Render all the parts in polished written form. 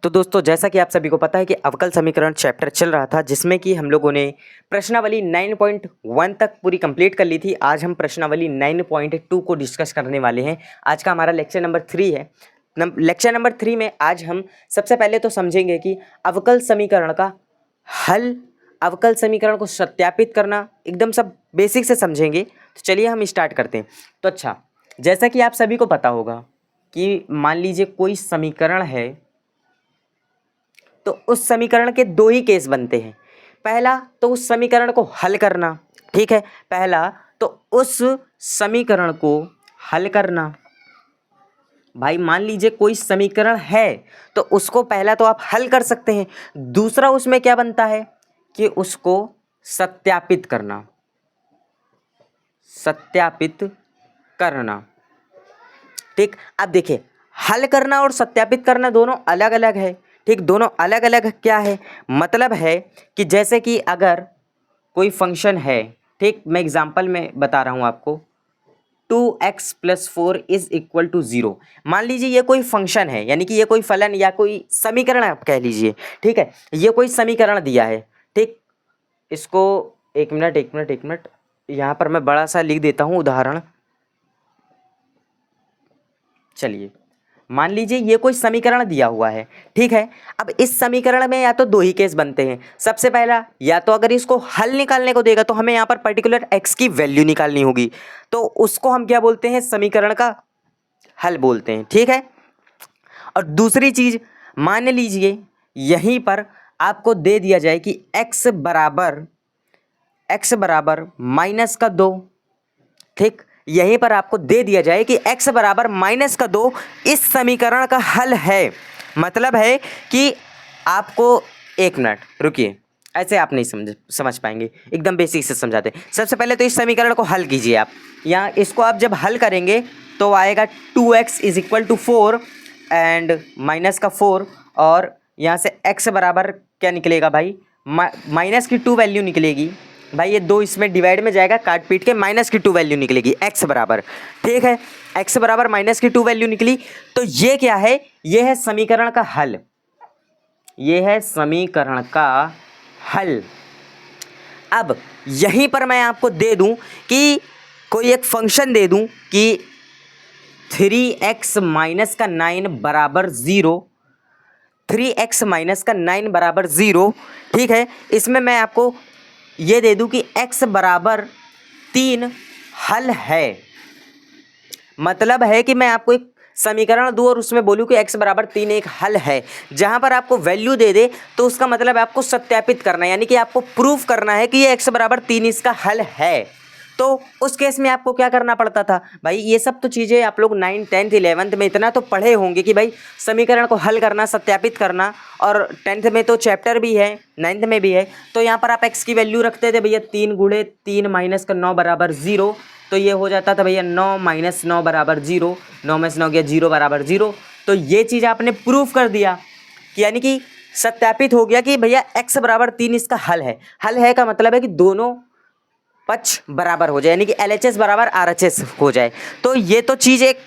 तो दोस्तों जैसा कि आप सभी को पता है कि अवकल समीकरण चैप्टर चल रहा था जिसमें कि हम लोगों ने प्रश्नावली 9.1 तक पूरी कंप्लीट कर ली थी। आज हम प्रश्नावली 9.2 को डिस्कस करने वाले हैं। आज का हमारा लेक्चर नंबर 3 है। लेक्चर नंबर 3 में आज हम सबसे पहले तो समझेंगे कि अवकल समीकरण का हल, अवकल समीकरण को सत्यापित करना, एकदम सब बेसिक से समझेंगे। तो चलिए हम स्टार्ट करते हैं। तो अच्छा, जैसा कि आप सभी को पता होगा कि मान लीजिए कोई समीकरण है तो उस समीकरण के दो ही केस बनते हैं। पहला तो उस समीकरण को हल करना, ठीक है, पहला तो उस समीकरण को हल करना। भाई मान लीजिए कोई समीकरण है तो उसको पहला तो आप हल कर सकते हैं, दूसरा उसमें क्या बनता है कि उसको सत्यापित करना, सत्यापित करना। ठीक, अब देखिए हल करना और सत्यापित करना दोनों अलग अलग है। ठीक, दोनों अलग अलग क्या है, मतलब है कि जैसे कि अगर कोई फंक्शन है, ठीक, मैं एग्जांपल में बता रहा हूँ आपको, 2x + 4 = 0। मान लीजिए ये कोई फंक्शन है, यानी कि ये कोई फलन या कोई समीकरण आप कह लीजिए, ठीक है, ये कोई समीकरण दिया है। ठीक, इसको एक मिनट यहाँ पर मैं बड़ा सा लिख देता हूँ उदाहरण। चलिए मान लीजिए ये कोई समीकरण दिया हुआ है, ठीक है। अब इस समीकरण में या तो दो ही केस बनते हैं। सबसे पहला, या तो अगर इसको हल निकालने को देगा तो हमें यहाँ पर पर्टिकुलर x की वैल्यू निकालनी होगी, तो उसको हम क्या बोलते हैं, समीकरण का हल बोलते हैं, ठीक है। और दूसरी चीज, मान लीजिए यहीं पर आपको दे दिया जाए कि x बराबर -2, ठीक, यहीं पर आपको दे दिया जाए कि x बराबर -2 इस समीकरण का हल है। मतलब है कि आपको, एक मिनट रुकिए, ऐसे आप नहीं समझ पाएंगे, एकदम बेसिक से समझाते हैं। सबसे पहले तो इस समीकरण को हल कीजिए आप। यहाँ इसको आप जब हल करेंगे तो आएगा 2x = 4 एंड -4, और यहाँ से x बराबर क्या निकलेगा भाई, माइनस की 2 वैल्यू निकलेगी भाई, ये 2 इसमें डिवाइड में जाएगा, काट पीट के माइनस की 2 वैल्यू निकलेगी x बराबर, ठीक है, x बराबर -2 वैल्यू निकली। तो ये क्या है, ये है समीकरण का हल, ये है समीकरण का हल। अब यहीं पर मैं आपको दे दूं कि कोई एक फंक्शन दे दूं कि 3x - 9 = 0, 3x - 9 = 0, ठीक है। इसमें मैं आपको ये दे दूं कि x बराबर 3 हल है। मतलब है कि मैं आपको एक समीकरण दूं और उसमें बोलूं कि x बराबर 3 एक हल है। जहां पर आपको वैल्यू दे दे तो उसका मतलब है आपको सत्यापित करना है, यानी कि आपको प्रूफ करना है कि ये x बराबर 3 इसका हल है। तो उस केस में आपको क्या करना पड़ता था भाई, ये सब तो चीज़ें आप लोग 9th 10th 11th में इतना तो पढ़े होंगे कि भाई समीकरण को हल करना, सत्यापित करना, और 10th में तो चैप्टर भी है, 9th में भी है। तो यहाँ पर आप x की वैल्यू रखते थे भैया 3 × 3 - 9 = 0, तो ये हो जाता था भैया 9 - 9 = 0, 9 में से 9 गया 0 = 0। तो ये चीज़ आपने प्रूफ कर दिया कि यानी कि सत्यापित हो गया कि भैया x बराबर 3 इसका हल है। हल है का मतलब है कि दोनों पक्ष बराबर हो जाए, यानी कि LHS बराबर RHS हो जाए। तो ये तो चीज़ एक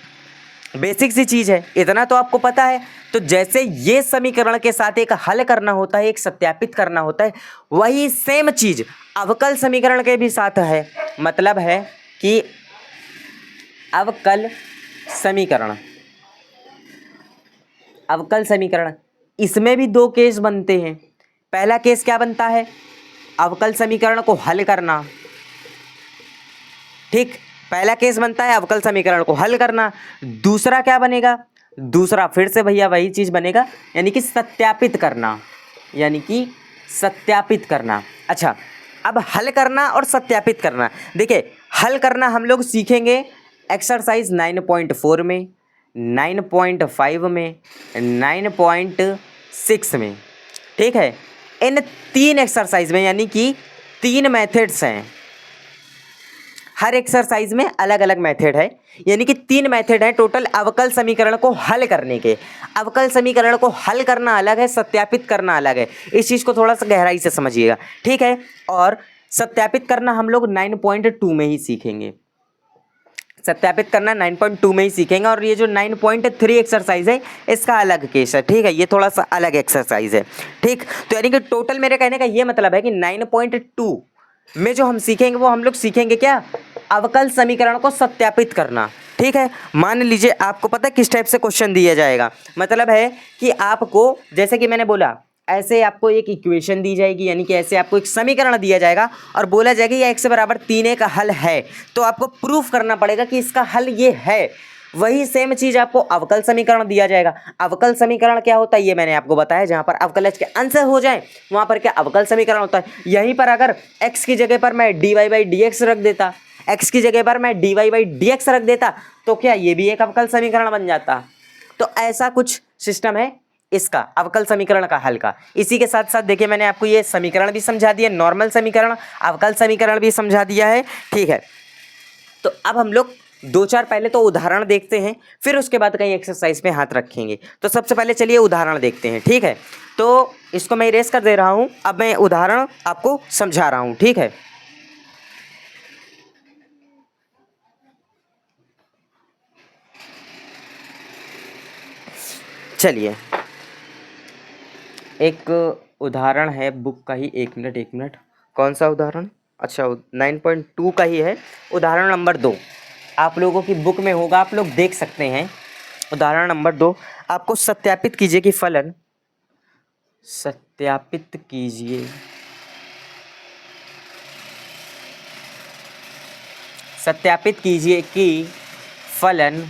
बेसिक सी चीज़ है, इतना तो आपको पता है। तो जैसे ये समीकरण के साथ एक हल करना होता है, एक सत्यापित करना होता है, वही सेम चीज़ अवकल समीकरण के भी साथ है। मतलब है कि अवकल समीकरण, अवकल समीकरण इसमें भी दो केस बनते हैं। पहला केस क्या बनता है, अवकल समीकरण को हल करना, ठीक, पहला केस बनता है अवकल समीकरण को हल करना। दूसरा क्या बनेगा, दूसरा फिर से भैया वही चीज़ बनेगा, यानी कि सत्यापित करना, यानी कि सत्यापित करना। अच्छा, अब हल करना और सत्यापित करना, देखिए हल करना हम लोग सीखेंगे एक्सरसाइज 9.4 में, 9.5 में, 9.6 में, ठीक है। इन 3 एक्सरसाइज में, यानी कि 3 मेथड्स हैं, हर एक्सरसाइज में अलग अलग मेथड है, यानी कि 3 मेथड है टोटल अवकल समीकरण को हल करने के। अवकल समीकरण को हल करना अलग है, सत्यापित करना अलग है। इस चीज़ को थोड़ा सा गहराई से समझिएगा, ठीक है। और सत्यापित करना हम लोग 9.2 में ही सीखेंगे। सत्यापित करना 9.2 में ही सीखेंगे। और ये जो 9.3 एक्सरसाइज है इसका अलग केस है, ठीक है, ये थोड़ा सा अलग एक्सरसाइज है, ठीक। तो यानी कि टोटल मेरे कहने का ये मतलब है कि 9.2 में जो हम सीखेंगे वो हम लोग सीखेंगे क्या, अवकल समीकरण को सत्यापित करना, ठीक है। मान लीजिए आपको पता है किस टाइप से क्वेश्चन दिया जाएगा, मतलब है कि आपको जैसे कि मैंने बोला ऐसे आपको एक इक्वेशन दी जाएगी, यानी कि ऐसे आपको एक समीकरण दिया जाएगा और बोला जाएगा ये x बराबर 3a का हल है, तो आपको प्रूफ करना पड़ेगा कि इसका हल ये है। वही सेम चीज आपको अवकल समीकरण दिया जाएगा। अवकल समीकरण क्या होता है ये मैंने आपको बताया, जहां पर अवकलज के अंश हो जाए वहां पर क्या अवकल समीकरण होता है। यहीं पर अगर x की जगह पर मैं dy/dx रख देता, x की जगह पर मैं dy/dx रख देता तो क्या ये भी एक अवकल समीकरण बन जाता। तो ऐसा कुछ सिस्टम है इसका अवकल समीकरण का हल का। इसी के साथ साथ देखिए मैंने आपको ये समीकरण भी समझा दिया, नॉर्मल समीकरण, अवकल समीकरण भी समझा दिया है, ठीक है। तो अब हम लोग 2-4 पहले तो उदाहरण देखते हैं, फिर उसके बाद कहीं एक्सरसाइज पे हाथ रखेंगे। तो सबसे पहले चलिए उदाहरण देखते हैं, ठीक है। तो इसको मैं इरेज कर दे रहा हूँ, अब मैं उदाहरण आपको समझा रहा हूँ, ठीक है। चलिए एक उदाहरण है बुक का ही, एक मिनट, कौन सा उदाहरण, अच्छा 9.2 का ही है, उदाहरण नंबर 2 आप लोगों की बुक में होगा, आप लोग देख सकते हैं। उदाहरण नंबर 2, आपको सत्यापित कीजिए कि फलन, सत्यापित कीजिए कि फलन,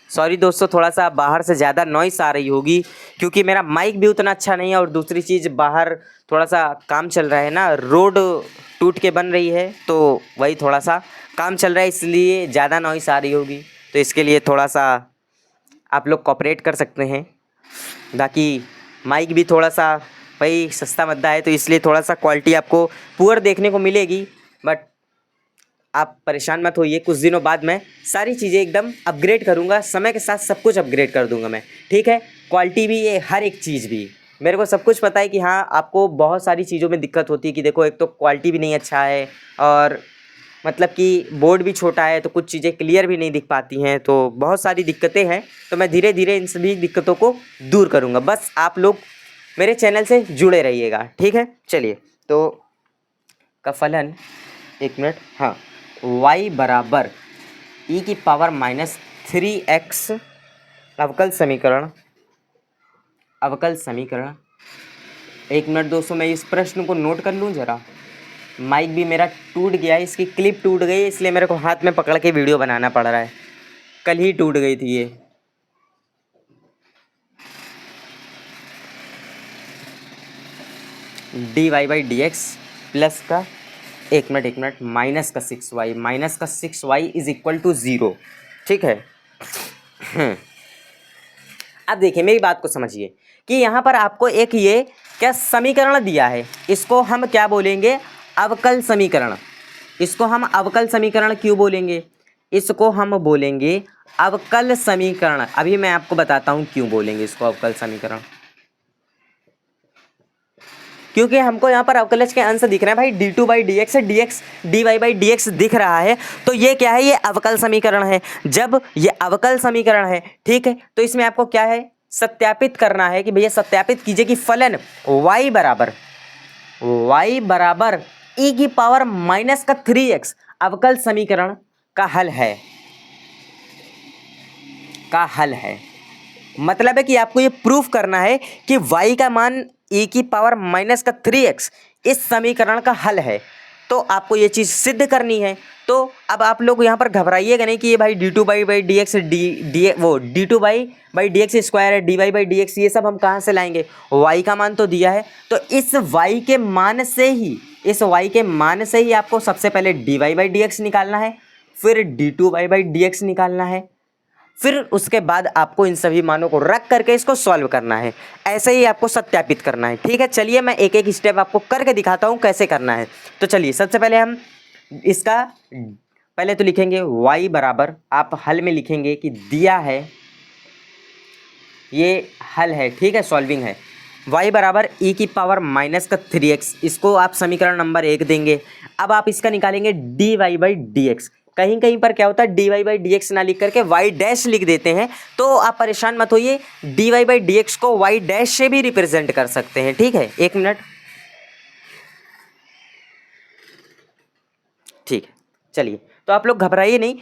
सॉरी दोस्तों थोड़ा सा बाहर से ज़्यादा नॉइस आ रही होगी क्योंकि मेरा माइक भी उतना अच्छा नहीं है, और दूसरी चीज़ बाहर थोड़ा सा काम चल रहा है ना, रोड टूट के बन रही है तो वही थोड़ा सा काम चल रहा है, इसलिए ज़्यादा नॉइस आ रही होगी। तो इसके लिए थोड़ा सा आप लोग कोऑपरेट कर सकते हैं। बाकी माइक भी थोड़ा सा भाई सस्ता मद्दा है, तो इसलिए थोड़ा सा क्वालिटी आपको पुअर देखने को मिलेगी, बट आप परेशान मत होइए, कुछ दिनों बाद मैं सारी चीज़ें एकदम अपग्रेड करूँगा, समय के साथ सब कुछ अपग्रेड कर दूँगा मैं, ठीक है। क्वालिटी भी, ये हर एक चीज़ भी, मेरे को सब कुछ पता है कि हाँ आपको बहुत सारी चीज़ों में दिक्कत होती है कि देखो एक तो क्वालिटी भी नहीं अच्छा है, और मतलब कि बोर्ड भी छोटा है तो कुछ चीज़ें क्लियर भी नहीं दिख पाती हैं, तो बहुत सारी दिक्कतें हैं। तो मैं धीरे धीरे इन सभी दिक्कतों को दूर करूँगा, बस आप लोग मेरे चैनल से जुड़े रहिएगा, ठीक है। चलिए तो का फलन, एक मिनट, हाँ, y बराबर e⁻³ अवकल समीकरण। एक मिनट दोस्तों मैं इस प्रश्न को नोट कर लूँ जरा। माइक भी मेरा टूट गया है, इसकी क्लिप टूट गई, इसलिए मेरे को हाथ में पकड़ के वीडियो बनाना पड़ रहा है, कल ही टूट गई थी ये। dy/dx प्लस का, एक मिनट, माइनस का 6y इज इक्वल टू 0, ठीक है। अब देखिए मेरी बात को समझिए कि यहाँ पर आपको एक ये क्या समीकरण दिया है, इसको हम क्या बोलेंगे, अवकल समीकरण। इसको हम अवकल समीकरण क्यों बोलेंगे, इसको हम बोलेंगे अवकल समीकरण। अभी मैं आपको बताता हूँ क्यों बोलेंगे इसको अवकल समीकरण, क्योंकि हमको यहाँ पर अवकलज के अंश दिख रहे हैं भाई, d2/dx से dy/dx दिख रहा है, तो ये क्या है, ये अवकल समीकरण है। जब ये अवकल समीकरण है, ठीक है, तो इसमें आपको क्या है, सत्यापित करना है कि भैया सत्यापित कीजिए कि फलन y बराबर e⁻³ अवकल समीकरण का हल है, मतलब है कि आपको ये प्रूफ करना है कि y का मान e⁻³ इस समीकरण का हल है, तो आपको ये चीज़ सिद्ध करनी है। तो अब आप लोग यहाँ पर घबराइएगा नहीं कि ये भाई d2/dx d2/dx स्क्वायर है, dy/dx ये सब हम कहाँ से लाएंगे, y का मान तो दिया है, तो इस y के मान से ही आपको सबसे पहले dy/dx निकालना है, फिर d2y/dx निकालना है, फिर उसके बाद आपको इन सभी मानों को रख करके इसको सॉल्व करना है। ऐसे ही आपको सत्यापित करना है, ठीक है। चलिए मैं एक एक स्टेप आपको करके दिखाता हूँ कैसे करना है। तो चलिए सबसे पहले हम इसका पहले तो लिखेंगे y बराबर, आप हल में लिखेंगे कि दिया है, ये हल है, ठीक है, सॉल्विंग है। y बराबर e⁻³ इसको आप समीकरण नंबर 1 देंगे। अब आप इसका निकालेंगे dy/dx, कहीं कहीं पर क्या होता है dy/dx ना लिख करके y डैश लिख देते हैं, तो आप परेशान मत होइए, dy/dx को y डैश से भी रिप्रेजेंट कर सकते हैं। ठीक है, एक मिनट, ठीक है, चलिए, तो आप लोग घबराइए नहीं,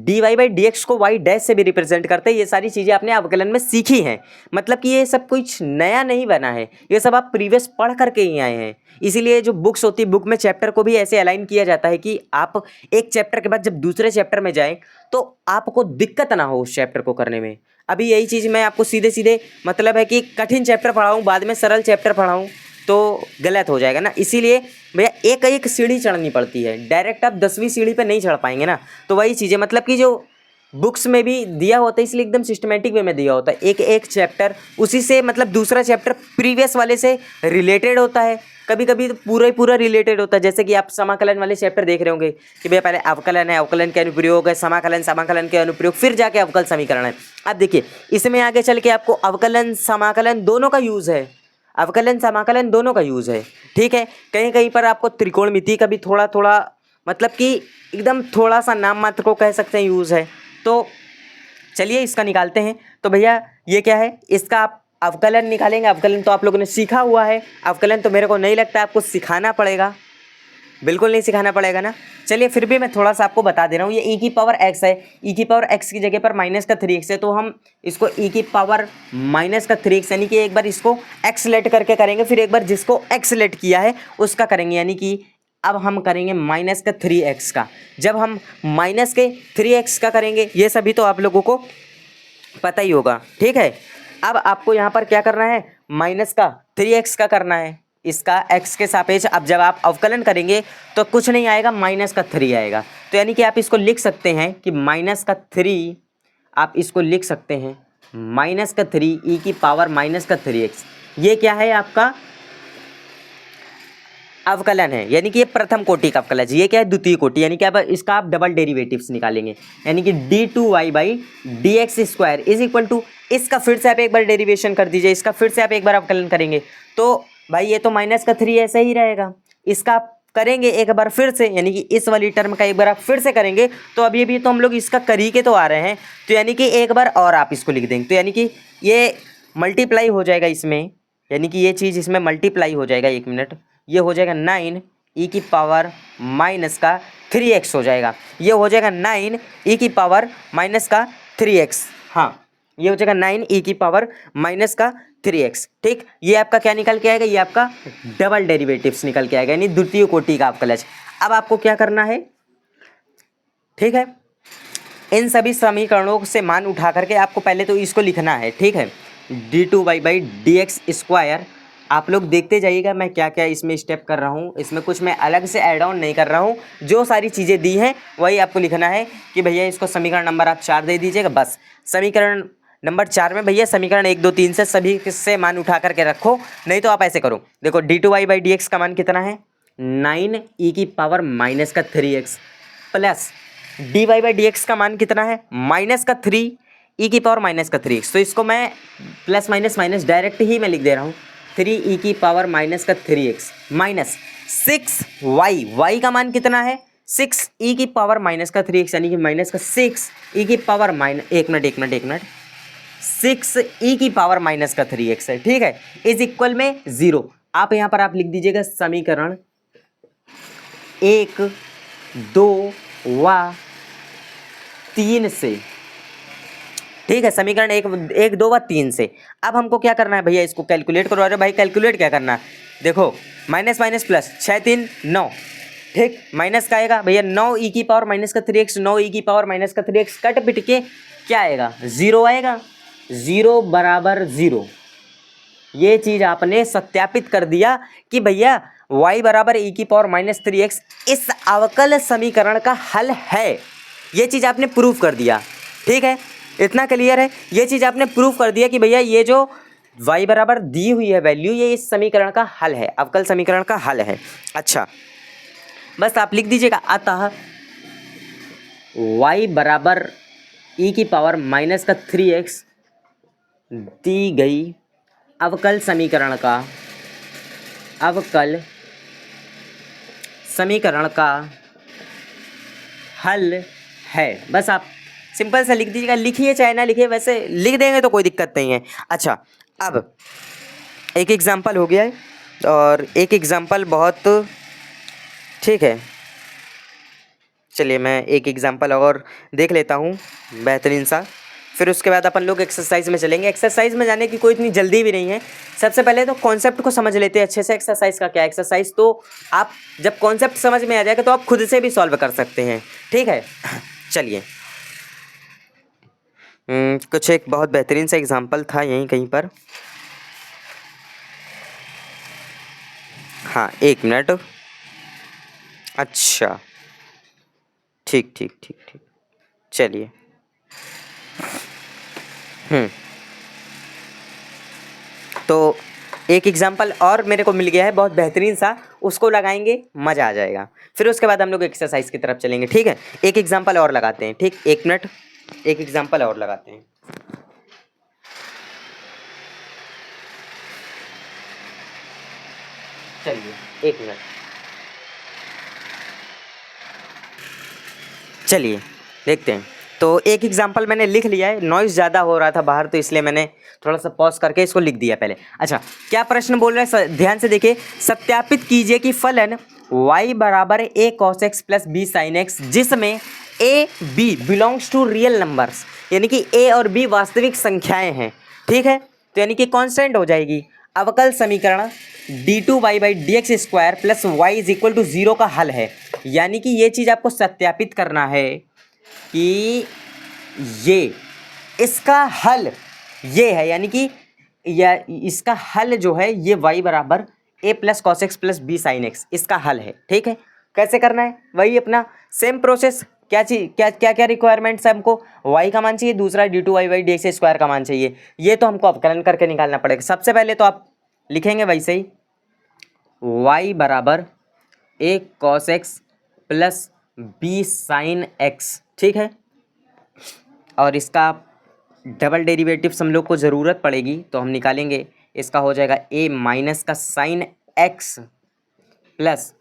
dy/dx को y डैश से भी रिप्रेजेंट करते हैं। ये सारी चीज़ें आपने अवकलन में सीखी हैं, मतलब कि ये सब कुछ नया नहीं बना है, ये सब आप प्रीवियस पढ़ करके ही आए हैं। इसीलिए जो बुक्स होती है, बुक में चैप्टर को भी ऐसे अलाइन किया जाता है कि आप एक चैप्टर के बाद जब दूसरे चैप्टर में जाएं तो आपको दिक्कत ना हो उस चैप्टर को करने में। अभी यही चीज़ मैं आपको सीधे सीधे मतलब है कि कठिन चैप्टर पढ़ाऊँ बाद में सरल चैप्टर पढ़ाऊँ तो गलत हो जाएगा ना। इसीलिए भैया एक एक सीढ़ी चढ़नी पड़ती है, डायरेक्ट आप 10वीं सीढ़ी पे नहीं चढ़ पाएंगे ना। तो वही चीज़ है, मतलब कि जो बुक्स में भी दिया होता है इसलिए एकदम सिस्टमेटिक वे में दिया होता है, एक एक चैप्टर उसी से मतलब दूसरा चैप्टर प्रीवियस वाले से रिलेटेड होता है, कभी कभी तो पूरा ही पूरा रिलेटेड होता है। जैसे कि आप समाकलन वाले चैप्टर देख रहे होंगे कि भैया पहले अवकलन है, अवकलन के अनुप्रयोग है, समाकलन, समाकलन के अनुप्रयोग, फिर जाके अवकल समीकरण है। अब देखिए इसमें आगे चल के आपको अवकलन समाकलन दोनों का यूज़ है, अवकलन समाकलन दोनों का यूज़ है। ठीक है, कहीं कहीं पर आपको त्रिकोणमिति का भी थोड़ा थोड़ा मतलब कि एकदम थोड़ा सा नाम मात्र को कह सकते हैं यूज़ है। तो चलिए इसका निकालते हैं। तो भैया ये क्या है, इसका आप अवकलन निकालेंगे। अवकलन तो आप लोगों ने सीखा हुआ है, अवकलन तो मेरे को नहीं लगता आपको सिखाना पड़ेगा, बिल्कुल नहीं सिखाना पड़ेगा ना। चलिए फिर भी मैं थोड़ा सा आपको बता दे रहा हूँ। ये e की पावर x है, e की पावर x की जगह पर माइनस का 3x है, तो हम इसको e की पावर माइनस का 3x यानी कि एक बार इसको x लेट करके करेंगे, फिर एक बार जिसको x लेट किया है उसका करेंगे, यानी कि अब हम करेंगे माइनस का 3x का। जब हम माइनस के 3x का करेंगे, ये सभी तो आप लोगों को पता ही होगा। ठीक है, अब आपको यहाँ पर क्या करना है, माइनस का 3x का करना है, इसका x के सापेक्ष। अब जब आप अवकलन करेंगे तो कुछ नहीं आएगा, माइनस का 3 आएगा। तो यानी कि आप इसको लिख सकते हैं कि माइनस का 3, आप इसको लिख सकते हैं माइनस का 3 e की पावर माइनस का 3x। ये क्या है आपका अवकलन है, यानी कि ये प्रथम कोटि का अवकलन है। ये क्या है, द्वितीय कोटि, यानी कि अब इसका आप डबल डेरिवेटिव्स निकालेंगे, यानी कि d2y/dx² इज इक्वल टू, इसका फिर से आप एक बार डेरिवेशन कर दीजिए, इसका फिर से आप एक बार अवकलन करेंगे तो भाई ये तो माइनस का 3 ऐसे ही रहेगा। इसका आप करेंगे एक बार फिर से, यानी कि इस वाली टर्म का एक बार आप फिर से करेंगे तो अभी अभी तो हम लोग इसका कर ही के तो आ रहे हैं, तो यानी कि एक बार और आप इसको लिख देंगे, तो यानी कि ये मल्टीप्लाई हो जाएगा इसमें, यानी कि ये चीज़ इसमें मल्टीप्लाई हो जाएगा। एक मिनट, ये हो जाएगा 9 e की पावर माइनस का 3x हो जाएगा, ये हो जाएगा 9 e की पावर माइनस का 3x। हाँ, ये हो जाएगा 9 e की पावर माइनस का 3x। ठीक, ये आपका क्या निकल के आएगा, ये आपका डबल डेरिवेटिव्स निकल के आएगा, यानी द्वितीय कोटि का अवकलज। अब आपको क्या करना है, ठीक है, इन सभी समीकरणों से मान उठा करके आपको पहले तो इसको लिखना है। ठीक है, d2y/dx²। आप लोग देखते जाइएगा मैं क्या क्या इसमें स्टेप कर रहा हूँ, इसमें कुछ मैं अलग से ऐड ऑन नहीं कर रहा हूँ, जो सारी चीज़ें दी हैं वही आपको लिखना है कि भैया इसको समीकरण नंबर आप 4 दे दीजिएगा बस। समीकरण नंबर 4 में भैया समीकरण 1 2 3 से सभी से मान उठा करके रखो, नहीं तो आप ऐसे करो, देखो d2y/dx का मान कितना है 9 e की पावर माइनस का 3x प्लस dy/dx का मान कितना है माइनस का 3 e की पावर माइनस का 3x। तो इसको मैं प्लस माइनस माइनस डायरेक्ट ही मैं लिख दे रहा हूँ, 3 e की पावर माइनस का 3x माइनस 6y का मान कितना है 6 e की पावर माइनस का 3x, यानी कि माइनस का 6 e की पावर माइनस एक मिनट 6 e की पावर माइनस का 3x है। ठीक है, इज इक्वल में 0। आप यहाँ पर आप लिख दीजिएगा समीकरण 1 2 व 3 से। ठीक है, समीकरण 1 2 व 3 से। अब हमको क्या करना है भैया, इसको कैलकुलेट करो। अरे भाई कैलकुलेट क्या करना है, देखो माइनस माइनस प्लस 6 3 9। ठीक, माइनस का आएगा भैया 9 e की पावर माइनस का 3x, 9 e की पावर माइनस का 3x कट पिट के क्या आएगा 0 आएगा, 0 बराबर 0। ये चीज़ आपने सत्यापित कर दिया कि भैया y बराबर e की पावर माइनस 3x इस अवकल समीकरण का हल है, ये चीज़ आपने प्रूफ कर दिया। ठीक है, इतना क्लियर है, ये चीज़ आपने प्रूफ कर दिया कि भैया ये जो y बराबर दी हुई है वैल्यू, ये इस समीकरण का हल है, अवकल समीकरण का हल है। अच्छा, बस आप लिख दीजिएगा अतः y बराबर e की पावर माइनस का 3x दी गई अवकल समीकरण का हल है। बस आप सिंपल सा लिख दीजिएगा, लिखिए चाहे ना लिखिए, वैसे लिख देंगे तो कोई दिक्कत नहीं है। अच्छा, अब एक एग्जांपल हो गया है और एक एग्जांपल बहुत ठीक है, चलिए मैं एक एग्जांपल और देख लेता हूँ बेहतरीन सा, फिर उसके बाद अपन लोग एक्सरसाइज में चलेंगे। एक्सरसाइज में जाने की कोई इतनी जल्दी भी नहीं है। सबसे पहले तो कॉन्सेप्ट को समझ लेते हैं अच्छे से। एक्सरसाइज का क्या है, एक्सरसाइज तो आप जब कॉन्सेप्ट समझ में आ जाएगा तो आप खुद से भी सॉल्व कर सकते हैं, ठीक है। चलिए कुछ एक बहुत बेहतरीन सा एग्जाम्पल था यहीं कहीं पर, हाँ 1 मिनट। अच्छा ठीक ठीक ठीक ठीक, चलिए तो एक एग्जाम्पल और मेरे को मिल गया है बहुत बेहतरीन सा, उसको लगाएंगे मज़ा आ जाएगा। फिर उसके बाद हम लोग एक्सरसाइज की तरफ चलेंगे, ठीक है। एक एग्जाम्पल और लगाते हैं, ठीक, 1 मिनट, एक एग्जाम्पल और लगाते हैं। चलिए 1 मिनट, चलिए देखते हैं। तो एक एग्जाम्पल मैंने लिख लिया है, नॉइज़ ज़्यादा हो रहा था बाहर तो इसलिए मैंने थोड़ा सा पॉज करके इसको लिख दिया पहले। अच्छा, क्या प्रश्न बोल रहा है, ध्यान से देखिए। सत्यापित कीजिए कि फलन y बराबर a cos x plus b sin x जिसमें a b belongs to real numbers, यानी कि a और b वास्तविक संख्याएं हैं, ठीक है। तो यानी कि कांस्टेंट हो जाएगी। अवकल समीकरण d2y/dx² plus y is equal to 0 का हल है। यानी कि ये चीज़ आपको सत्यापित करना है कि ये इसका हल ये है, यानी कि या इसका हल जो है ये y बराबर a plus cos x plus b sine x इसका हल है, ठीक है। कैसे करना है, वही अपना सेम प्रोसेस। क्या चीज क्या क्या क्या रिक्वायरमेंट्स है हमको, y का मान चाहिए, दूसरा d2y/dx² का मान चाहिए। ये तो हमको अवकलन करके निकालना पड़ेगा। सबसे पहले तो आप लिखेंगे वैसे ही y बराबर a cos x plus b sine x, ठीक है। और इसका डबल डेरिवेटिव्स हम लोग को ज़रूरत पड़ेगी तो हम निकालेंगे। इसका हो जाएगा a माइनस का sine x plus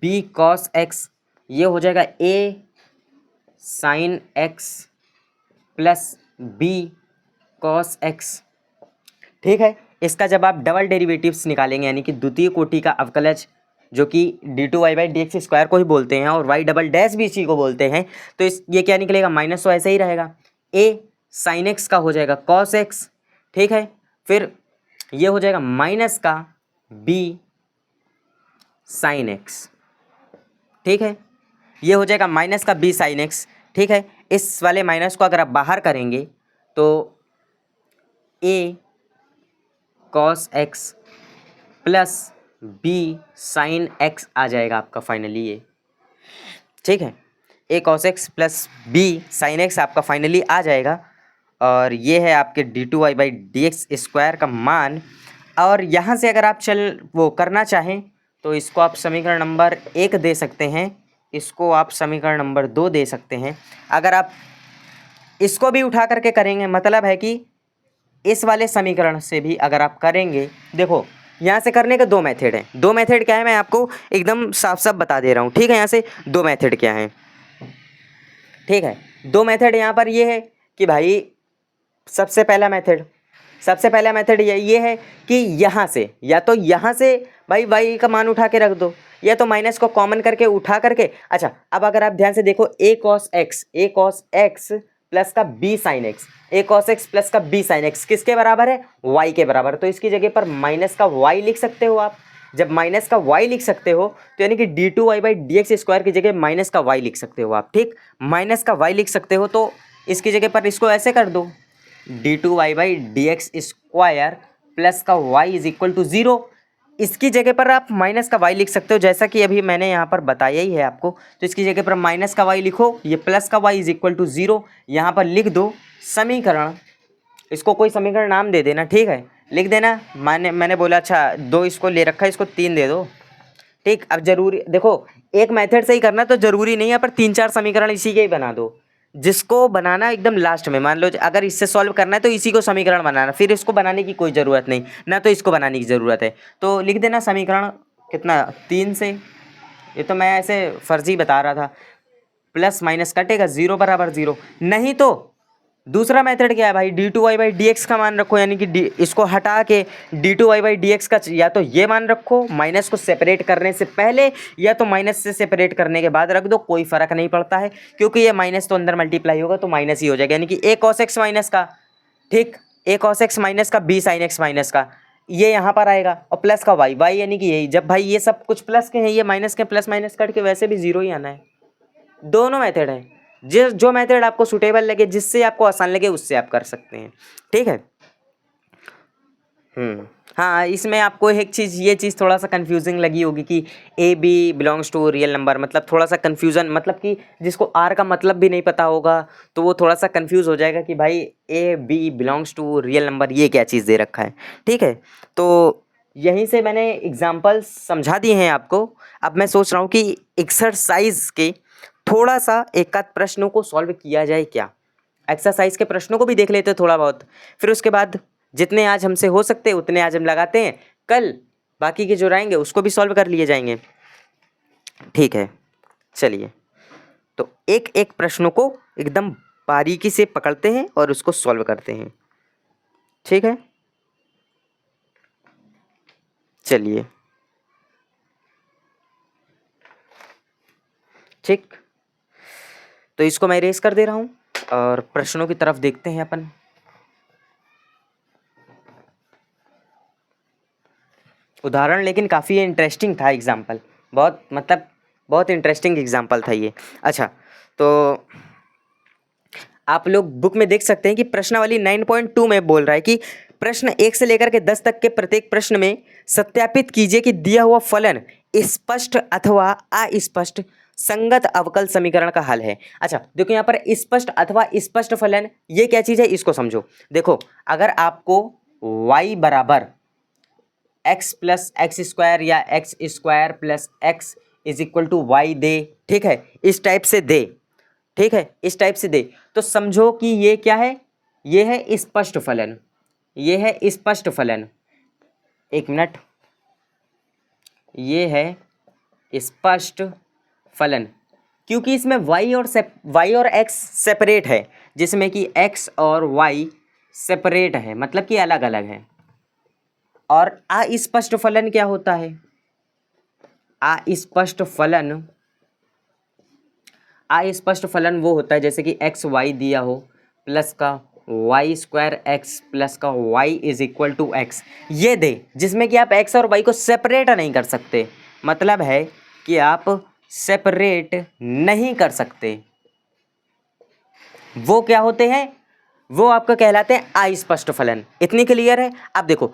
b cos x, ये हो जाएगा a sine x plus b cos x, ठीक है। इसका जब आप डबल डेरिवेटिव्स निकालेंगे यानी कि द्वितीय कोटि का अवकलज जो कि d2y/dx² को ही बोलते हैं और y डबल डैश भी इसी को बोलते हैं, तो इस ये क्या निकलेगा, माइनस तो ऐसे ही रहेगा, a साइन x का हो जाएगा कॉस x, ठीक है। फिर ये हो जाएगा माइनस का b साइन x, ठीक है। ये हो जाएगा माइनस का b साइन x, ठीक है। इस वाले माइनस को अगर आप बाहर करेंगे तो a cos x plus b sine x आ जाएगा आपका फाइनली ये, ठीक है। a cos x plus b sine x आपका फाइनली आ जाएगा और ये है आपके d2y/dx² का मान। और यहाँ से अगर आप वो करना चाहें तो इसको आप समीकरण नंबर 1 दे सकते हैं, इसको आप समीकरण नंबर 2 दे सकते हैं। अगर आप इसको भी उठा करके करेंगे, मतलब है कि इस वाले समीकरण से भी अगर आप करेंगे, देखो यहाँ से करने के 2 मेथड हैं। 2 मेथड क्या है मैं आपको एकदम साफ साफ बता दे रहा हूँ, ठीक है। यहाँ से 2 मेथड क्या हैं, ठीक है। 2 मेथड यहाँ पर ये है कि भाई सबसे पहला मेथड ये है कि यहाँ से या तो यहाँ से भाई y का मान उठा के रख दो या तो माइनस को कॉमन करके उठा करके। अच्छा, अब अगर आप ध्यान से देखो a cos x प्लस का b sine x, a cos x plus का b साइन एक्स किसके बराबर है, y के बराबर। तो इसकी जगह पर माइनस का y लिख सकते हो आप। जब माइनस का y लिख सकते हो तो यानी कि d2y/dx² की जगह माइनस का y लिख सकते हो आप, ठीक। माइनस का y लिख सकते हो तो इसकी जगह पर इसको ऐसे कर दो, d2y/dx² प्लस का y इज इक्वल टू 0। इसकी जगह पर आप माइनस का y लिख सकते हो, जैसा कि अभी मैंने यहाँ पर बताया ही है आपको। तो इसकी जगह पर माइनस का y लिखो, ये प्लस का y इज इक्वल टू 0 यहाँ पर लिख दो समीकरण। इसको कोई समीकरण नाम दे देना, ठीक है, लिख देना। मैंने बोला अच्छा 2 इसको ले रखा है, इसको 3 दे दो, ठीक। अब जरूरी देखो एक मेथड से ही करना तो जरूरी नहीं है, पर 3-4 समीकरण इसी के ही बना दो। जिसको बनाना एकदम लास्ट में, मान लो अगर इससे सॉल्व करना है तो इसी को समीकरण बनाना, फिर इसको बनाने की कोई ज़रूरत नहीं, ना तो इसको बनाने की ज़रूरत है। तो लिख देना समीकरण कितना 3 से, ये तो मैं ऐसे फर्जी बता रहा था। प्लस माइनस कटेगा, 0 बराबर 0। नहीं तो दूसरा मेथड क्या है भाई, d2y बाई डी का मान रखो, यानी कि इसको हटा के d2y बाई डी का या तो ये मान रखो माइनस को सेपरेट करने से पहले, या तो माइनस से सेपरेट करने के बाद रख दो, कोई फर्क नहीं पड़ता है, क्योंकि ये माइनस तो अंदर मल्टीप्लाई होगा तो माइनस ही हो जाएगा, यानी कि a cos x माइनस का, ठीक, a cos x माइनस का b sin x माइनस का, ये यहाँ पर आएगा, और प्लस का y यानी कि यही, जब भाई ये सब कुछ प्लस के हैं, ये माइनस के, प्लस माइनस कट के वैसे भी 0 ही आना है। दोनों मेथड है, जो मेथड आपको सुटेबल लगे, जिससे आपको आसान लगे, उससे आप कर सकते हैं, ठीक है। हाँ, इसमें आपको एक चीज़, ये चीज़ थोड़ा सा कंफ्यूजिंग लगी होगी कि a b belongs to real number, मतलब थोड़ा सा कंफ्यूजन, मतलब कि जिसको आर का मतलब भी नहीं पता होगा तो वो थोड़ा सा कंफ्यूज हो जाएगा कि भाई a b belongs to real number, ये क्या चीज़ दे रखा है, ठीक है। तो यहीं से मैंने एग्जाम्पल समझा दिए हैं आपको। अब मैं सोच रहा हूँ कि एक्सरसाइज के थोड़ा सा एक आध प्रश्नों को सॉल्व किया जाए क्या, एक्सरसाइज के प्रश्नों को भी देख लेते थोड़ा बहुत, फिर उसके बाद जितने आज हमसे हो सकते उतने आज हम लगाते हैं, कल बाकी के जो रहेंगे उसको भी सॉल्व कर लिए जाएंगे, ठीक है। चलिए, तो एक एक प्रश्नों को एकदम बारीकी से पकड़ते हैं और उसको सॉल्व करते हैं, ठीक है। चलिए, ठीक, तो इसको मैं इरेज कर दे रहा हूँ और प्रश्नों की तरफ देखते हैं अपन। उदाहरण लेकिन काफ़ी इंटरेस्टिंग था, एग्जाम्पल बहुत, मतलब बहुत इंटरेस्टिंग एग्जाम्पल था ये। अच्छा, तो आप लोग बुक में देख सकते हैं कि प्रश्नावली 9.2 में बोल रहा है कि प्रश्न 1 से लेकर के 10 तक के प्रत्येक प्रश्न में सत्यापित कीजिए कि दिया हुआ फलन स्पष्ट अथवा अस्पष्ट संगत अवकल समीकरण का हल है। अच्छा देखो, यहाँ पर स्पष्ट अथवा स्पष्ट फलन ये क्या चीज़ है, इसको समझो। देखो, अगर आपको y बराबर x प्लस एक्स स्क्वायर या x square plus x is equal to y दे, ठीक है, इस टाइप से दे, ठीक है, इस टाइप से दे, तो समझो कि ये क्या है, ये है स्पष्ट फलन, ये है स्पष्ट फलन, एक मिनट, ये है स्पष्ट फलन, क्योंकि इसमें y और x सेपरेट है, जिसमें कि x और y सेपरेट है, मतलब कि अलग अलग है। और अस्पष्ट फलन क्या होता है, अस्पष्ट फलन वो होता है जैसे कि एक्स वाई दिया हो प्लस का वाई स्क्वायर एक्स प्लस का y is equal to x, ये दे, जिसमें कि आप एक्स और वाई को सेपरेट नहीं कर सकते, मतलब है कि आप सेपरेट नहीं कर सकते, वो क्या होते हैं, वो आपको कहलाते हैं अस्पष्ट फलन। इतनी क्लियर है। अब देखो,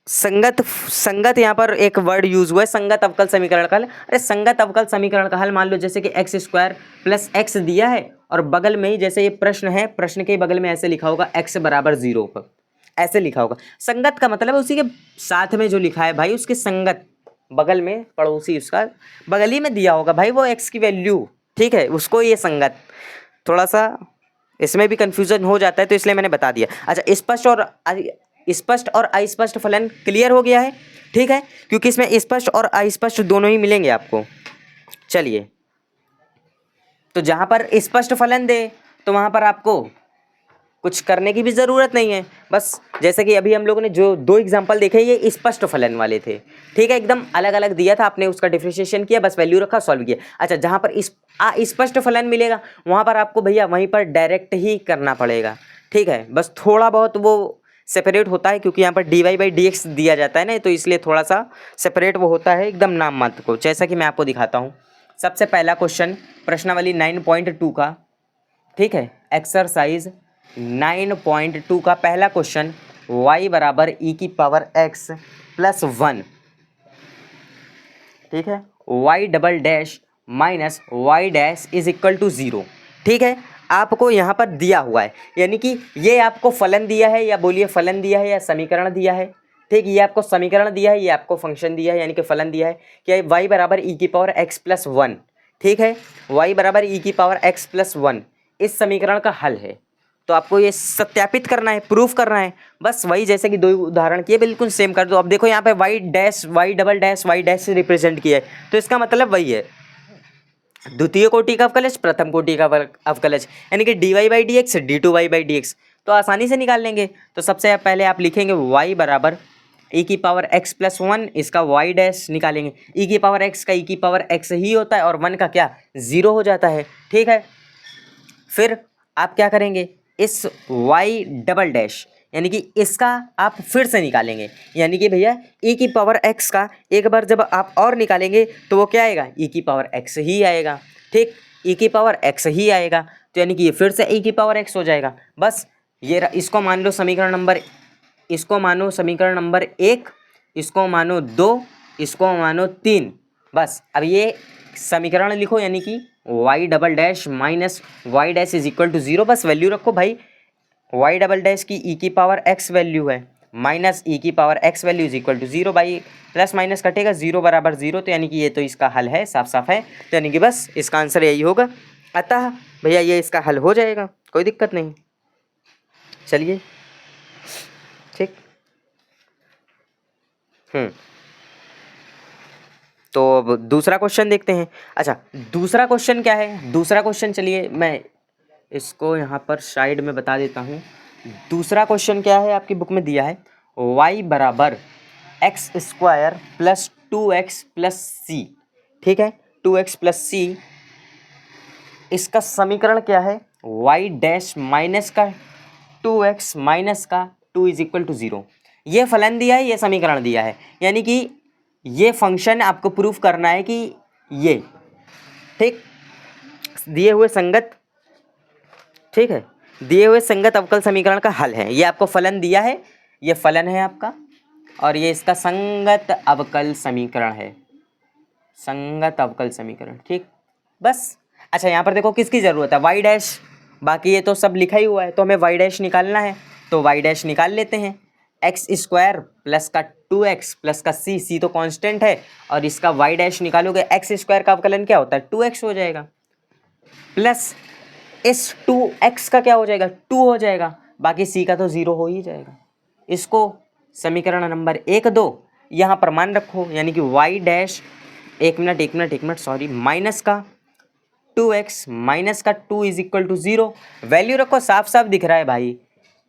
संगत यहाँ पर एक वर्ड यूज हुआ है, संगत अवकल समीकरण का हल। अरे संगत अवकल समीकरण का हल मान लो जैसे कि एक्स स्क्वायर प्लस एक्स दिया है और बगल में ही जैसे ये प्रश्न है, प्रश्न के बगल में ऐसे लिखा होगा एक्स बराबर 0 पर, ऐसे लिखा होगा। संगत का मतलब है उसी के साथ में जो लिखा है भाई, उसके संगत बगल में पड़ोसी उसका बगल ही में दिया होगा भाई वो एक्स की वैल्यू, ठीक है, उसको ये संगत। थोड़ा सा इसमें भी कंफ्यूजन हो जाता है तो इसलिए मैंने बता दिया। अच्छा, स्पष्ट और अस्पष्ट फलन क्लियर हो गया है, ठीक है, क्योंकि इसमें स्पष्ट और अस्पष्ट दोनों ही मिलेंगे आपको। चलिए, तो जहां पर स्पष्ट फलन दे तो वहां पर आपको कुछ करने की भी ज़रूरत नहीं है, बस जैसे कि अभी हम लोगों ने जो 2 एग्जाम्पल देखे ये स्पष्ट फलन वाले थे, ठीक है, एकदम अलग अलग दिया था, आपने उसका डिफरेंशिएशन किया, बस वैल्यू रखा, सॉल्व किया। अच्छा, जहाँ पर स्पष्ट फलन मिलेगा वहाँ पर आपको भैया वहीं पर डायरेक्ट ही करना पड़ेगा, ठीक है, बस थोड़ा बहुत वो सेपरेट होता है क्योंकि यहाँ पर dy बाई dx दिया जाता है ना, तो इसलिए थोड़ा सा सेपरेट वो होता है एकदम नाम मात्र को, जैसा कि मैं आपको दिखाता हूँ। सबसे पहला क्वेश्चन प्रश्नावली 9.2 का, ठीक है, एक्सरसाइज 9.2 का पहला क्वेश्चन, y बराबर e की पावर x प्लस 1, ठीक है, y double dash minus y dash is equal to 0, ठीक है, आपको यहाँ पर दिया हुआ है, यानी कि ये आपको फलन दिया है, या बोलिए फलन दिया है या समीकरण दिया है, ठीक, ये आपको समीकरण दिया है, ये आपको फंक्शन दिया है, यानी कि फलन दिया है कि y बराबर e की पावर x प्लस 1, ठीक है, y बराबर e की पावर x प्लस 1 इस समीकरण का हल है। तो आपको ये सत्यापित करना है, प्रूफ करना है, बस वही जैसे कि 2 उदाहरण किए बिल्कुल सेम कर दो। अब देखो यहाँ पे y dash y double dash y dash से रिप्रेजेंट किया है, तो इसका मतलब वही है, द्वितीय कोटि का अवकलज, प्रथम कोटि का अवकलज, यानी कि dy/dx d2y/dx तो आसानी से निकाल लेंगे। तो सबसे पहले आप लिखेंगे y बराबर e⁻x+1, इसका y डैश निकालेंगे। e⁻x का e⁻x ही होता है और 1 का क्या 0 हो जाता है, ठीक है। फिर आप क्या करेंगे, इस y डबल डैश यानी कि इसका आप फिर से निकालेंगे, यानी कि भैया e⁻x का एक बार जब आप और निकालेंगे तो वो क्या आएगा, e⁻x ही आएगा, ठीक, e⁻x ही आएगा। तो यानी कि ये फिर से e⁻x हो जाएगा। बस ये इसको मान लो समीकरण नंबर, इसको मानो समीकरण नंबर 1, इसको मानो 2, इसको मानो 3। बस अब ये समीकरण लिखो, यानी कि y double dash minus y dash is equal to 0। बस वैल्यू रखो भाई, y डबल डैश की e⁻x वैल्यू है minus e⁻x value is equal to 0। भाई प्लस माइनस कटेगा, 0 बराबर 0, तो यानी कि ये तो इसका हल है, साफ साफ है। तो यानी कि बस इसका आंसर यही होगा। अतः भैया ये इसका हल हो जाएगा, कोई दिक्कत नहीं। चलिए ठीक। तो अब दूसरा क्वेश्चन देखते हैं। अच्छा दूसरा क्वेश्चन क्या है, दूसरा क्वेश्चन चलिए मैं इसको यहाँ पर साइड में बता देता हूँ। दूसरा क्वेश्चन क्या है, आपकी बुक में दिया है y बराबर x² प्लस 2x प्लस सी, ठीक है, 2x प्लस सी। इसका समीकरण क्या है, y डैश माइनस का 2x माइनस का 2 इज इक्वल टू 0। ये फलन दिया है, ये समीकरण दिया है, यानी कि ये फंक्शन आपको प्रूफ करना है कि ये, ठीक, दिए हुए संगत, ठीक है, दिए हुए संगत अवकल समीकरण का हल है। ये आपको फलन दिया है, ये फलन है आपका, और ये इसका संगत अवकल समीकरण है, संगत अवकल समीकरण, ठीक। बस अच्छा यहाँ पर देखो किसकी ज़रूरत है, वाई डैश, बाकी ये तो सब लिखा ही हुआ है, तो हमें वाई डैश निकालना है, तो वाई डैश निकाल लेते हैं। x² प्लस का 2x प्लस का c तो कांस्टेंट है, और इसका y डैश निकालोगे, x² का अवकलन क्या होता है 2x हो जाएगा, प्लस इस 2x का क्या हो जाएगा 2 हो जाएगा, बाकी c का तो 0 हो ही जाएगा। इसको समीकरण नंबर 1 2 यहाँ पर मान रखो, यानी कि y डैश, एक मिनट सॉरी, माइनस का 2x माइनस का 2 इज इक्वल टू 0। वैल्यू रखो, साफ साफ दिख रहा है भाई,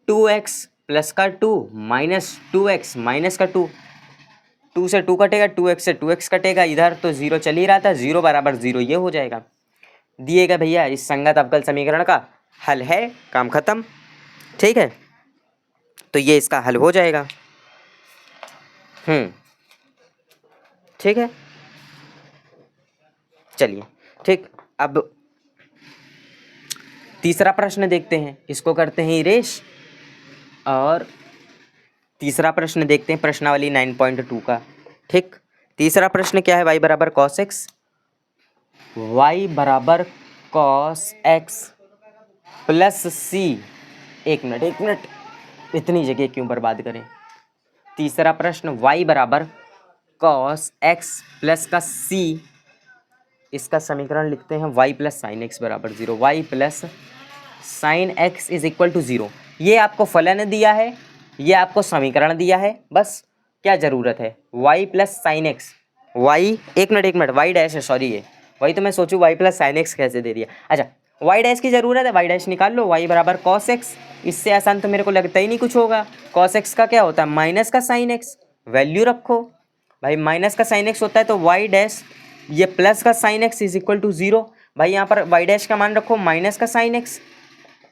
2x प्लस का 2 माइनस 2x माइनस का 2, 2 से 2 कटेगा, 2x से 2x कटेगा, इधर तो 0 चल ही रहा था, 0 बराबर 0 ये हो जाएगा। दिएगा भैया इस संगत अवकल समीकरण का हल है, काम खत्म, ठीक है। तो ये इसका हल हो जाएगा, ठीक है। चलिए ठीक, अब तीसरा प्रश्न देखते हैं, इसको करते हैं इरेज, और तीसरा प्रश्न देखते हैं प्रश्नावली 9.2 का, ठीक। तीसरा प्रश्न क्या है, y बराबर cos x, y बराबर cos x प्लस c, एक मिनट इतनी जगह क्यों बर्बाद करें। तीसरा प्रश्न y बराबर cos x प्लस का c, इसका समीकरण लिखते हैं y प्लस साइन एक्स बराबर 0, y plus sine x is equal to 0। ये आपको फलन दिया है, ये आपको समीकरण दिया है, बस क्या ज़रूरत है, y plus sine x, y, एक मिनट y डैश है, सॉरी ये वही तो मैं सोचूं y प्लस साइन एक्स कैसे दे दिया। अच्छा y डैश की ज़रूरत है, y डैश निकाल लो, y बराबर cos x, इससे आसान तो मेरे को लगता ही नहीं कुछ होगा। cos x का क्या होता है माइनस का साइन एक्स, वैल्यू रखो भाई, माइनस का साइन एक्स होता है तो y डैश, ये प्लस का sign x is equal to 0। भाई यहाँ पर y डैश का मान रखो माइनस का sign x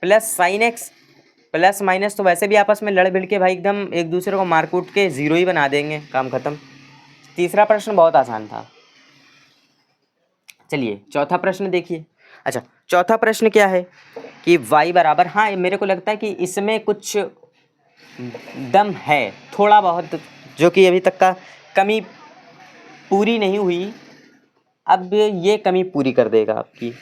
plus sine x, plus minus तो वैसे भी आपस में लड़ भिड़ के भाई एकदम एक दूसरे को मारकूट के 0 ही बना देंगे, काम खत्म। तीसरा प्रश्न बहुत आसान था। चलिए चौथा प्रश्न देखिए। अच्छा चौथा प्रश्न क्या है कि y बराबर, हाँ मेरे को लगता है कि इसमें कुछ दम है थोड़ा बहुत, जो कि अभी तक का कमी पूरी नहीं हुई, अब ये कमी पूरी कर देगा आपकी।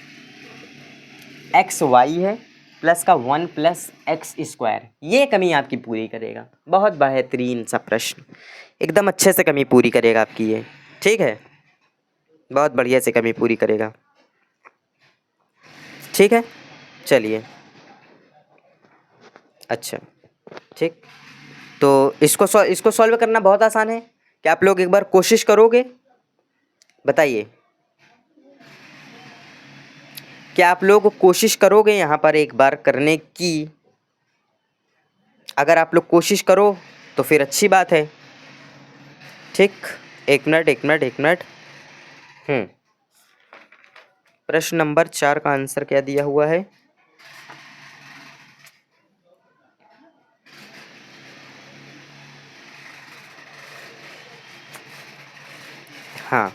एक्स वाई है प्लस का 1 प्लस एक्स स्क्वायर, ये कमी आपकी पूरी करेगा। बहुत बेहतरीन सा प्रश्न, एकदम अच्छे से कमी पूरी करेगा आपकी ये, ठीक है, बहुत बढ़िया से कमी पूरी करेगा, ठीक है। चलिए अच्छा ठीक, तो इसको सॉल्व करना बहुत आसान है, क्या आप लोग एक बार कोशिश करोगे, बताइए। क्या आप लोग कोशिश करोगे यहाँ पर एक बार करने की? अगर आप लोग कोशिश करो तो फिर अच्छी बात है। ठीक, एक मिनट। प्रश्न नंबर 4 का आंसर क्या दिया हुआ है? हाँ,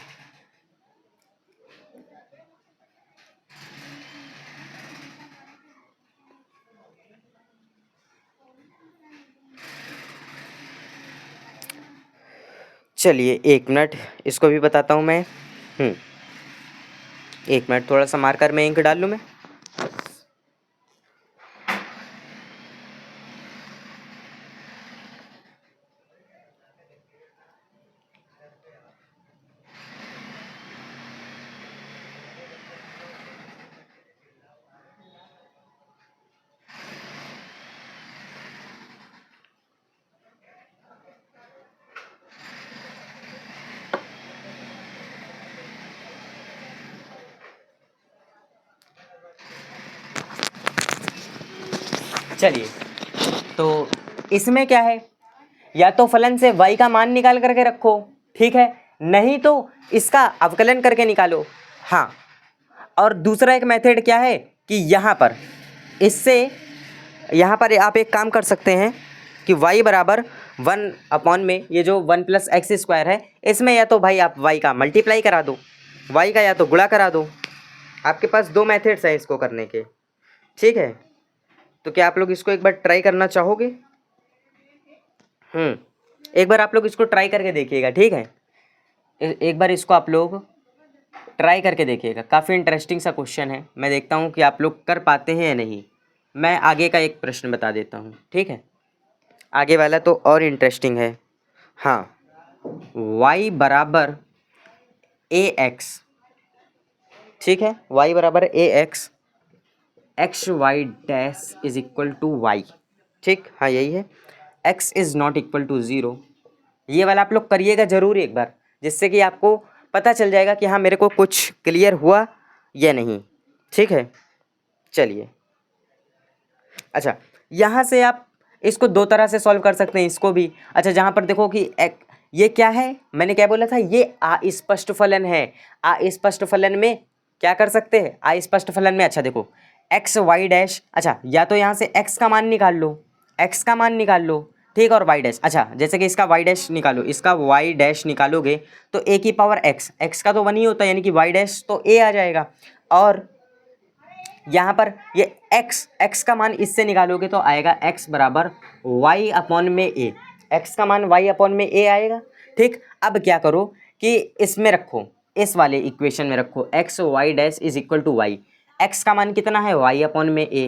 चलिए एक मिनट, इसको भी बताता हूँ मैं। एक मिनट, थोड़ा सा मार्कर में इंक डाल लूँ मैं। चलिए, तो इसमें क्या है, या तो फलन से y का मान निकाल करके रखो, ठीक है, नहीं तो इसका अवकलन करके निकालो। हाँ, और दूसरा एक मेथड क्या है कि यहाँ पर इससे यहाँ पर आप एक काम कर सकते हैं कि y बराबर 1 में ये जो 1 + x² है, इसमें या तो भाई आप y का मल्टीप्लाई करा दो, y का या तो गुणा करा दो। आपके पास दो मेथड्स हैं इसको करने के, ठीक है। तो क्या आप लोग इसको एक बार ट्राई करना चाहोगे? एक बार आप लोग इसको ट्राई करके देखिएगा, ठीक है। एक बार इसको आप लोग ट्राई करके देखिएगा, काफ़ी इंटरेस्टिंग सा क्वेश्चन है। मैं देखता हूँ कि आप लोग कर पाते हैं या नहीं। मैं आगे का एक प्रश्न बता देता हूँ, ठीक है। आगे वाला तो और इंटरेस्टिंग है। हाँ, y बराबर ax, ठीक है, y बराबर ax, x y dash is equal to y, ठीक, हाँ यही है। x is not equal to 0, ये वाला आप लोग करिएगा ज़रूर एक बार, जिससे कि आपको पता चल जाएगा कि हाँ मेरे को कुछ क्लियर हुआ या नहीं, ठीक है। चलिए, अच्छा, यहाँ से आप इसको दो तरह से सॉल्व कर सकते हैं, इसको भी। अच्छा, जहाँ पर देखो कि ये क्या है, मैंने क्या बोला था, ये अस्पष्ट फलन है। अस्पष्ट फलन में क्या कर सकते हैं, अस्पष्ट फलन में, अच्छा देखो एक्स वाई डैश, अच्छा या तो यहाँ से x का मान निकाल लो, x का मान निकाल लो, ठीक, और y डैश, अच्छा जैसे कि इसका y डैश निकालो, इसका y डैश निकालोगे तो a की पावर x, x का तो 1 ही होता है, यानी कि y डैश तो a आ जाएगा। और यहाँ पर ये x का मान इससे निकालोगे तो आएगा x बराबर y अपॉन में a, x का मान y अपॉन में a आएगा, ठीक। अब क्या करो कि इसमें रखो, इस वाले इक्वेशन में रखो x y dash is equal to y, x का मान कितना है y अपॉन में a,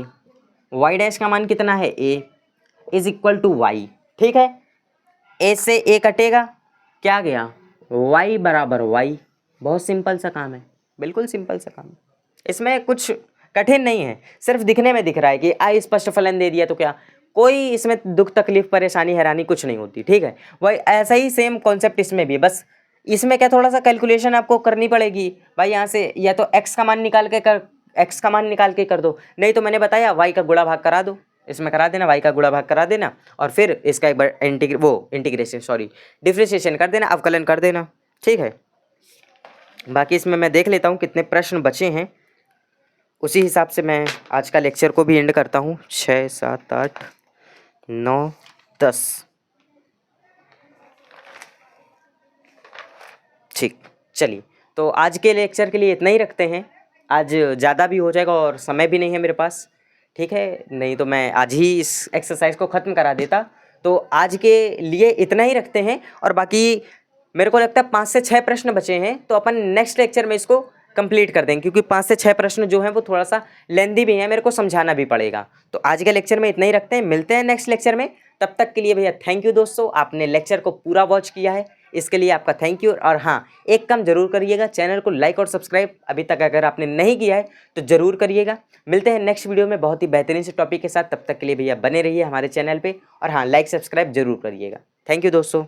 y डैश का मान कितना है a is equal to y, ठीक है। a से a कटेगा, क्या गया y बराबर y। बहुत सिंपल सा काम है, बिल्कुल सिंपल सा काम है, इसमें कुछ कठिन नहीं है, सिर्फ दिखने में दिख रहा है कि अस्पष्ट फलन दे दिया तो क्या, कोई इसमें दुख तकलीफ परेशानी हैरानी कुछ नहीं होती, ठीक है। वही ऐसा ही सेम कॉन्सेप्ट इसमें भी, बस इसमें क्या थोड़ा सा कैलकुलेशन आपको करनी पड़ेगी भाई। यहाँ से या तो x का मान निकाल के कर दो, नहीं तो मैंने बताया y का गुणा भाग करा दो, इसमें करा देना, y का गुणा भाग करा देना, और फिर इसका एक बार डिफ्रेंशिएशन कर देना, अवकलन कर देना, ठीक है। बाकी इसमें मैं देख लेता हूँ कितने प्रश्न बचे हैं, उसी हिसाब से मैं आज का लेक्चर को भी एंड करता हूँ। 6 7 8 9 10, ठीक। चलिए, तो आज के लेक्चर के लिए इतना ही रखते हैं, आज ज़्यादा भी हो जाएगा और समय भी नहीं है मेरे पास, ठीक है। नहीं तो मैं आज ही इस एक्सरसाइज को ख़त्म करा देता। तो आज के लिए इतना ही रखते हैं, और बाकी मेरे को लगता है 5 से 6 प्रश्न बचे हैं, तो अपन नेक्स्ट लेक्चर में इसको कंप्लीट कर देंगे, क्योंकि 5 से 6 प्रश्न जो हैं वो थोड़ा सा लेंदी भी हैं, मेरे को समझाना भी पड़ेगा। तो आज के लेक्चर में इतना ही रखते हैं, मिलते हैं नेक्स्ट लेक्चर में। तब तक के लिए भैया थैंक यू दोस्तों, आपने लेक्चर को पूरा वॉच किया है, इसके लिए आपका थैंक यू। और हाँ, एक काम जरूर करिएगा, चैनल को लाइक और सब्सक्राइब अभी तक अगर आपने नहीं किया है तो ज़रूर करिएगा। मिलते हैं नेक्स्ट वीडियो में बहुत ही बेहतरीन से टॉपिक के साथ, तब तक के लिए भैया बने रहिए हमारे चैनल पर, और हाँ लाइक सब्सक्राइब जरूर करिएगा। थैंक यू दोस्तों।